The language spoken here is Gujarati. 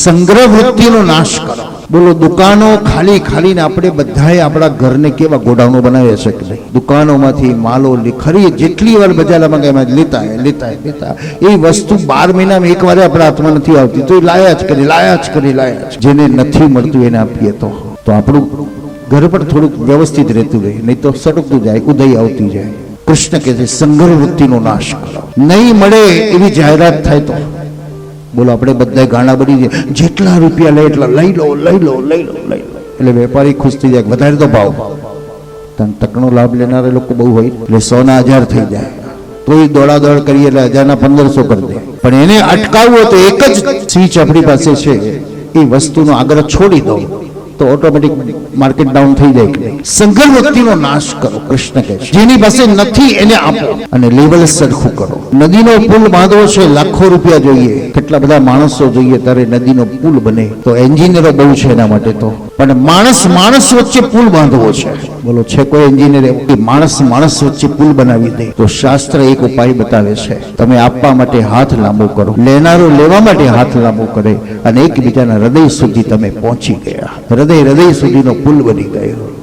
સંગ્રહ વૃત્તિનો નાશ કરો. બોલો, દુકાનો ખાલી ખાલીને આપણે બધાએ આપણા ઘરને કેવા ગોડાઉનો બનાવ્યા છે કે નહીં? દુકાનોમાંથી માલો ખરી જેટલી વાર બજારમાં ગયા લેતા એ વસ્તુ 12 મહિનામાં એક વાર આપણા હાથમાં નથી આવતી, તો એ લાયા જ કરી. જેને નથી મળતું એને આપીએ તો આપણું ઘર પર થોડુંક વ્યવસ્થિત રહેતું રહે, નહીં તો સડકતું જાય, ઉદય આવતી જાય. કૃષ્ણ કહે છે સંગ્રહ વૃત્તિનો નાશ કરો. નહીં મળે એવી જાહેરાત થાય તો બોલો, આપણે બધા ગાણા બની જાય, જેટલા રૂપિયા લે એટલા લઈ લો. એટલે વેપારી ખુશ થઈ જાય, વધારે તો ભાવ. તકનો લાભ લેનારા લોકો બહુ હોય, એટલે 100 ના 1000 થઈ જાય, તો એ દોડાદોડ કરીએ એટલે 1000 ના 1500 કરી દે. પણ એને અટકાવવો તો એક જ સ્વિચ આપણી પાસે છે, એ વસ્તુનો આગ્રહ છોડી દો તો ઓટોમેટિક માર્કેટ ડાઉન થઈ જાય. સંગ્રહ વૃત્તિનો નાશ કરો. કૃષ્ણ કહે છે જેની પાસે નથી એને આપો અને લેવલ સરખું કરો. નદીનો પુલ બાંધવો છે, લાખો રૂપિયા જોઈએ, કેટલા બધા માણસો જોઈએ ત્યારે નદીનો પુલ બને. તો એન્જિનિયરો બહુ છે એના માટે તો, પણ માણસ વચ્ચે પુલ બાંધવો છે. બોલો, છે કોઈ એન્જિનિયર માણસ વચ્ચે પુલ બનાવી દે? તો શાસ્ત્ર એક ઉપાય બતાવે છે, તમે આપવા માટે હાથ લાંબો કરો, લેનારો લેવા માટે હાથ લાંબો કરે, અને એકબીજાના હૃદય સુધી તમે પહોંચી ગયા. હૃદય સુધીનો પુલ બની ગયો.